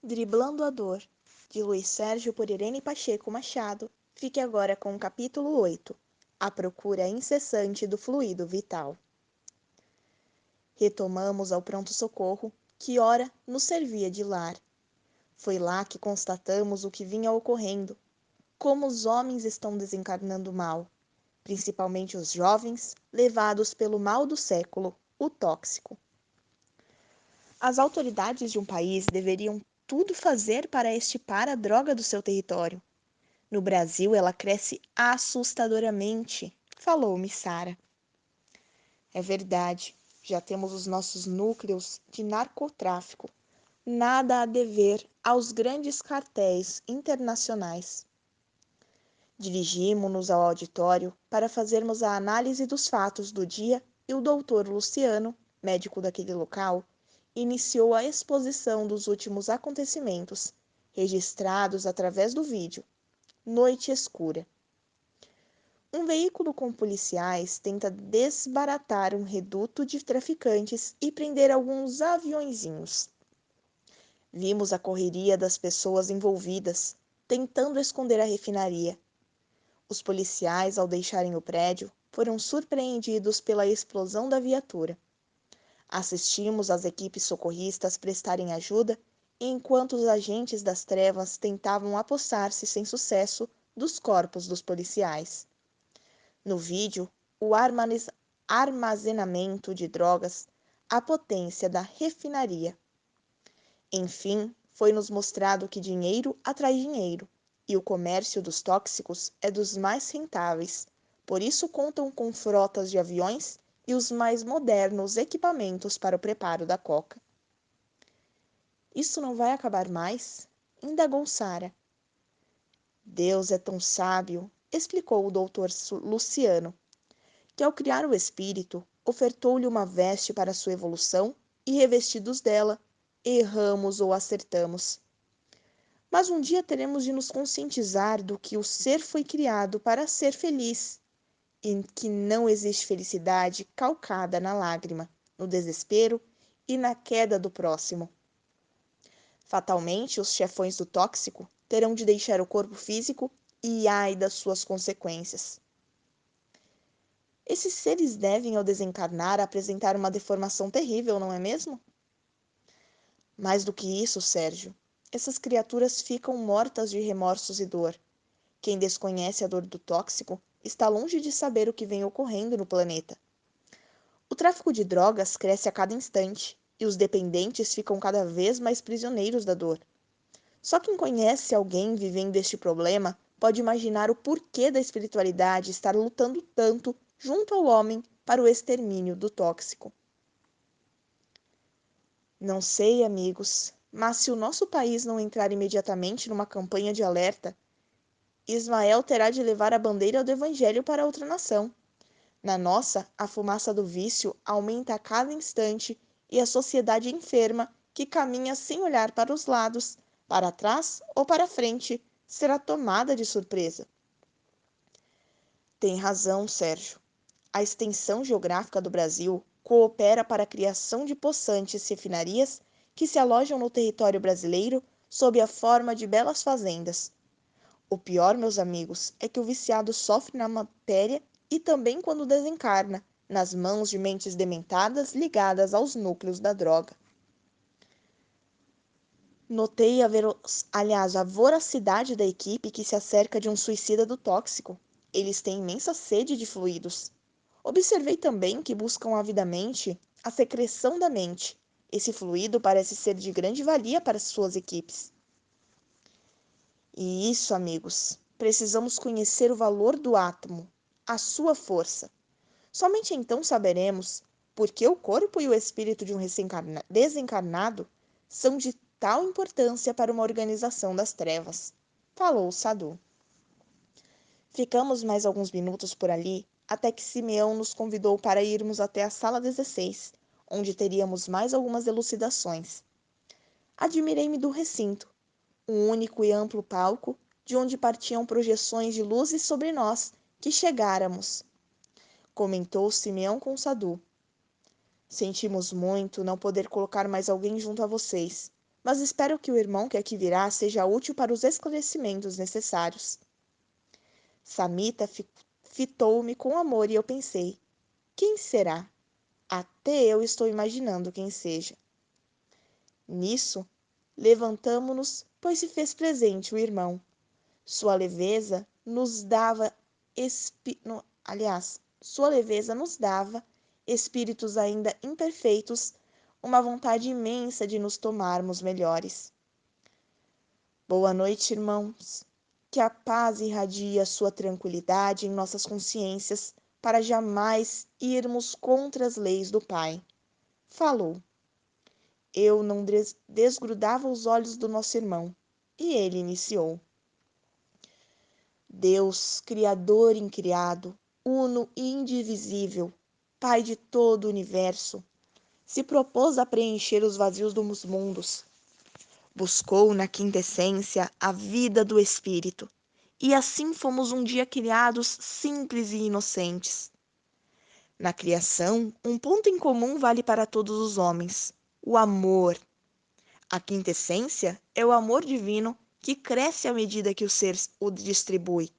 Driblando a Dor, de Luiz Sérgio por Irene Pacheco Machado. Fique agora com o capítulo 8, A Procura Incessante do Fluido Vital. Retomamos ao pronto-socorro, que ora nos servia de lar. Foi lá que constatamos o que vinha ocorrendo, como os homens estão desencarnando mal, principalmente os jovens, levados pelo mal do século, o tóxico. As autoridades de um país deveriam tudo fazer para extirpar a droga do seu território. No Brasil, ela cresce assustadoramente, falou Missara. É verdade, já temos os nossos núcleos de narcotráfico, nada a dever aos grandes cartéis internacionais. Dirigimo-nos ao auditório para fazermos a análise dos fatos do dia e o doutor Luciano, médico daquele local, iniciou a exposição dos últimos acontecimentos, registrados através do vídeo. Noite escura. Um veículo com policiais tenta desbaratar um reduto de traficantes e prender alguns aviõezinhos. Vimos a correria das pessoas envolvidas, tentando esconder a refinaria. Os policiais, ao deixarem o prédio, foram surpreendidos pela explosão da viatura. Assistimos às equipes socorristas prestarem ajuda, enquanto os agentes das trevas tentavam apossar-se sem sucesso dos corpos dos policiais. No vídeo, o armazenamento de drogas, a potência da refinaria. Enfim, foi-nos mostrado que dinheiro atrai dinheiro, e o comércio dos tóxicos é dos mais rentáveis, por isso contam com frotas de aviões e os mais modernos equipamentos para o preparo da coca. Isso não vai acabar mais? Indagou Sara. Deus é tão sábio, explicou o doutor Luciano, que ao criar o espírito, ofertou-lhe uma veste para sua evolução e, revestidos dela, erramos ou acertamos. Mas um dia teremos de nos conscientizar do que o ser foi criado para ser feliz, e que não existe felicidade calcada na lágrima, no desespero e na queda do próximo. Fatalmente, os chefões do tóxico terão de deixar o corpo físico e ai das suas consequências. Esses seres devem, ao desencarnar, apresentar uma deformação terrível, não é mesmo? Mais do que isso, Sérgio, essas criaturas ficam mortas de remorsos e dor. Quem desconhece a dor do tóxico está longe de saber o que vem ocorrendo no planeta. O tráfico de drogas cresce a cada instante e os dependentes ficam cada vez mais prisioneiros da dor. Só quem conhece alguém vivendo este problema pode imaginar o porquê da espiritualidade estar lutando tanto junto ao homem para o extermínio do tóxico. Não sei, amigos, mas se o nosso país não entrar imediatamente numa campanha de alerta, Ismael terá de levar a bandeira do Evangelho para outra nação. Na nossa, a fumaça do vício aumenta a cada instante e a sociedade enferma, que caminha sem olhar para os lados, para trás ou para frente, será tomada de surpresa. Tem razão, Sérgio. A extensão geográfica do Brasil coopera para a criação de possantes refinarias que se alojam no território brasileiro sob a forma de belas fazendas. O pior, meus amigos, é que o viciado sofre na matéria e também quando desencarna, nas mãos de mentes dementadas ligadas aos núcleos da droga. Notei a voracidade da equipe que se acerca de um suicida do tóxico. Eles têm imensa sede de fluidos. Observei também que buscam avidamente a secreção da mente. Esse fluido parece ser de grande valia para suas equipes. E isso, amigos, precisamos conhecer o valor do átomo, a sua força. Somente então saberemos por que o corpo e o espírito de um desencarnado são de tal importância para uma organização das trevas, falou Sadu. Ficamos mais alguns minutos por ali, até que Simeão nos convidou para irmos até a sala 16, onde teríamos mais algumas elucidações. Admirei-me do recinto, um único e amplo palco, de onde partiam projeções de luzes sobre nós, que chegáramos, comentou Simeão com Sadu. Sentimos muito não poder colocar mais alguém junto a vocês, mas espero que o irmão que aqui virá seja útil para os esclarecimentos necessários. Samita fitou-me com amor e eu pensei: quem será? Até eu estou imaginando quem seja. Nisso, levantamo-nos, pois se fez presente o irmão. Sua leveza nos dava sua leveza nos dava, espíritos ainda imperfeitos, uma vontade imensa de nos tomarmos melhores. Boa noite, irmãos. Que a paz irradie a sua tranquilidade em nossas consciências, para jamais irmos contra as leis do Pai. Falou. Eu não desgrudava os olhos do nosso irmão, e ele iniciou. Deus, Criador incriado, uno e indivisível, Pai de todo o universo, se propôs a preencher os vazios dos mundos. Buscou na quinta essência a vida do Espírito, e assim fomos um dia criados simples e inocentes. Na criação, um ponto em comum vale para todos os homens: o amor. A quinta essência é o amor divino que cresce à medida que o ser o distribui.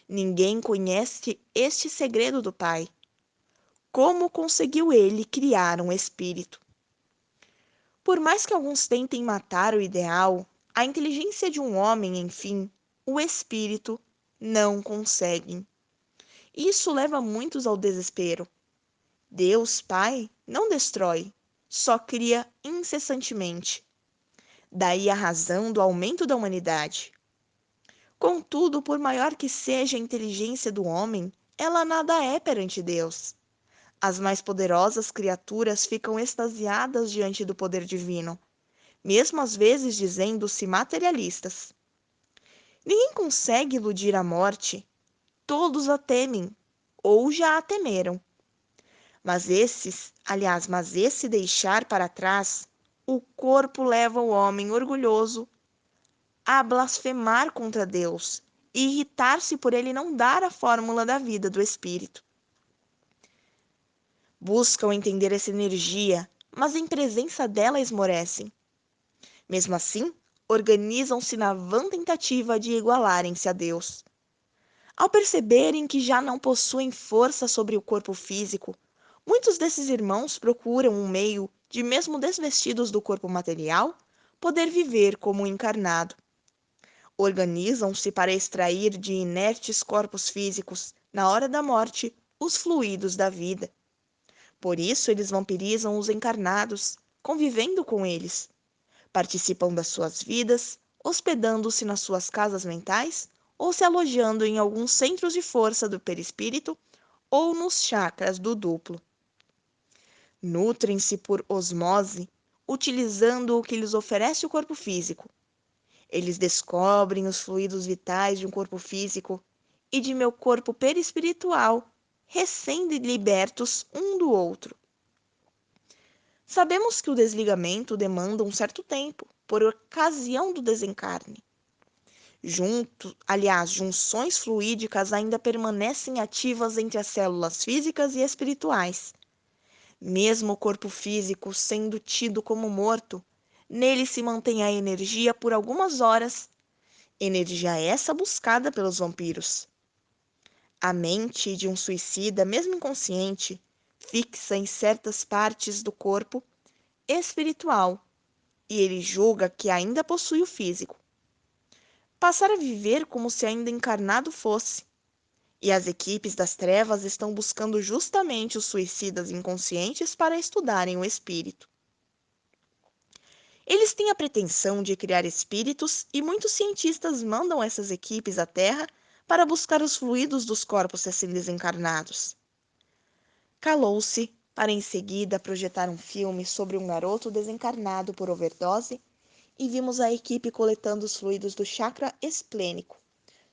Ninguém conhece este segredo do Pai. Como conseguiu ele criar um espírito? Por mais que alguns tentem matar o ideal, a inteligência de um homem, enfim, o espírito, não conseguem. Isso leva muitos ao desespero. Deus, Pai, não destrói, só cria incessantemente. Daí a razão do aumento da humanidade. Contudo, por maior que seja a inteligência do homem, ela nada é perante Deus. As mais poderosas criaturas ficam extasiadas diante do poder divino, mesmo às vezes dizendo-se materialistas. Ninguém consegue iludir a morte, todos a temem, ou já a temeram. Mas esse deixar para trás, o corpo leva o homem orgulhoso a blasfemar contra Deus e irritar-se por ele não dar a fórmula da vida do espírito. Buscam entender essa energia, mas em presença dela esmorecem. Mesmo assim, organizam-se na vã tentativa de igualarem-se a Deus. Ao perceberem que já não possuem força sobre o corpo físico, muitos desses irmãos procuram um meio de, mesmo desvestidos do corpo material, poder viver como um encarnado. Organizam-se para extrair de inertes corpos físicos, na hora da morte, os fluidos da vida. Por isso, eles vampirizam os encarnados, convivendo com eles. Participam das suas vidas, hospedando-se nas suas casas mentais ou se alojando em alguns centros de força do perispírito ou nos chakras do duplo. Nutrem-se por osmose, utilizando o que lhes oferece o corpo físico. Eles descobrem os fluidos vitais de um corpo físico e de meu corpo perispiritual, recém-libertos um do outro. Sabemos que o desligamento demanda um certo tempo, por ocasião do desencarne. Junções fluídicas ainda permanecem ativas entre as células físicas e espirituais. Mesmo o corpo físico sendo tido como morto, nele se mantém a energia por algumas horas, energia essa buscada pelos vampiros. A mente de um suicida, mesmo inconsciente, fixa em certas partes do corpo espiritual, e ele julga que ainda possui o físico. Passar a viver como se ainda encarnado fosse. E as equipes das trevas estão buscando justamente os suicidas inconscientes para estudarem o espírito. Eles têm a pretensão de criar espíritos e muitos cientistas mandam essas equipes à Terra para buscar os fluidos dos corpos recém-desencarnados. Calou-se para em seguida projetar um filme sobre um garoto desencarnado por overdose e vimos a equipe coletando os fluidos do chakra esplênico,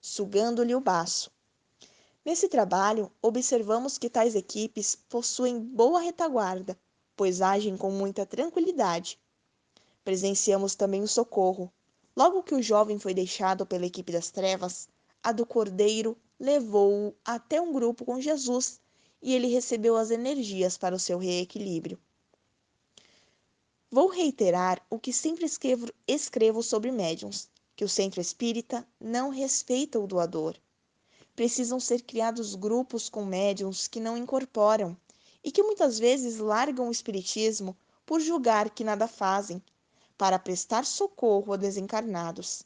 sugando-lhe o baço. Nesse trabalho, observamos que tais equipes possuem boa retaguarda, pois agem com muita tranquilidade. Presenciamos também o socorro. Logo que o jovem foi deixado pela equipe das trevas, a do Cordeiro levou-o até um grupo com Jesus e ele recebeu as energias para o seu reequilíbrio. Vou reiterar o que sempre escrevo sobre médiuns, que o centro espírita não respeita o doador. Precisam ser criados grupos com médiuns que não incorporam e que muitas vezes largam o espiritismo por julgar que nada fazem, para prestar socorro a desencarnados.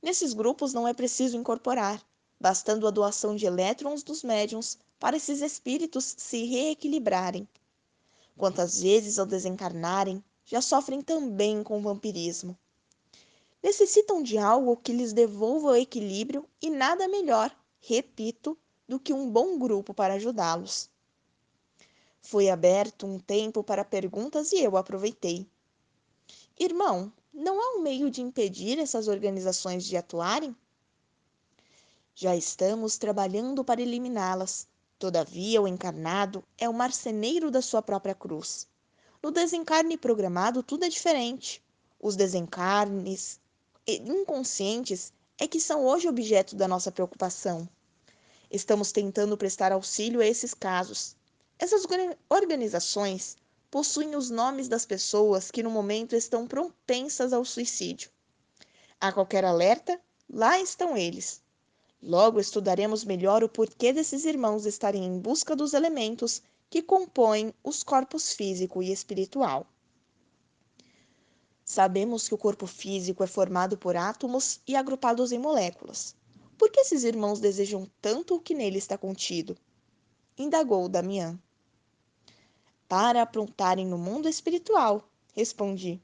Nesses grupos não é preciso incorporar, bastando a doação de elétrons dos médiuns para esses espíritos se reequilibrarem. Quantas vezes, ao desencarnarem, já sofrem também com vampirismo. Necessitam de algo que lhes devolva o equilíbrio e nada melhor, repito, do que um bom grupo para ajudá-los. Foi aberto um tempo para perguntas e eu aproveitei. Irmão, não há um meio de impedir essas organizações de atuarem? Já estamos trabalhando para eliminá-las. Todavia, o encarnado é o marceneiro da sua própria cruz. No desencarne programado, tudo é diferente. Os desencarnes inconscientes é que são hoje objeto da nossa preocupação. Estamos tentando prestar auxílio a esses casos. Essas organizações possuem os nomes das pessoas que no momento estão propensas ao suicídio. A qualquer alerta, lá estão eles. Logo estudaremos melhor o porquê desses irmãos estarem em busca dos elementos que compõem os corpos físico e espiritual. Sabemos que o corpo físico é formado por átomos e agrupados em moléculas. Por que esses irmãos desejam tanto o que nele está contido? Indagou Damião. Para aprontarem no mundo espiritual, respondi.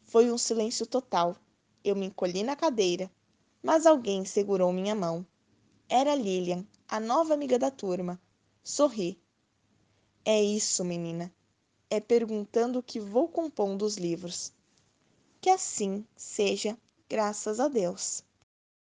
Foi um silêncio total. Eu me encolhi na cadeira, mas alguém segurou minha mão. Era Lilian, a nova amiga da turma. Sorri. É isso, menina. É perguntando que vou compondo os livros. Que assim seja, graças a Deus.